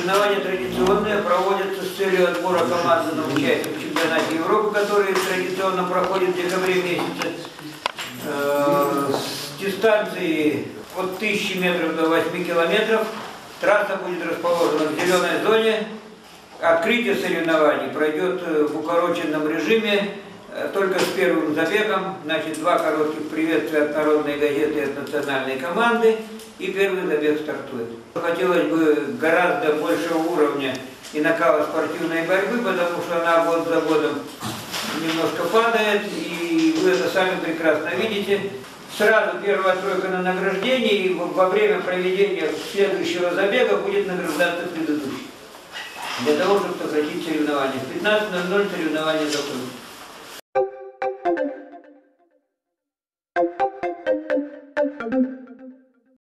Соревнования традиционные проводятся с целью отбора команды на участие в чемпионате Европы, который традиционно проходит в декабре месяце. С дистанции от 1000 метров до 8 километров. Трасса будет расположена в зеленой зоне. Открытие соревнований пройдет в укороченном режиме, только с первым забегом. Значит, 2 коротких приветствия от народной газеты и от национальной команды. И первый забег стартует. Хотелось бы гораздо большего уровня и накала спортивной борьбы, потому что она год за годом немножко падает, и вы это сами прекрасно видите. Сразу первая тройка на награждении, и во время проведения следующего забега будет награждаться предыдущий. Для того, чтобы сократить соревнования. В 15:00 соревнования закончатся.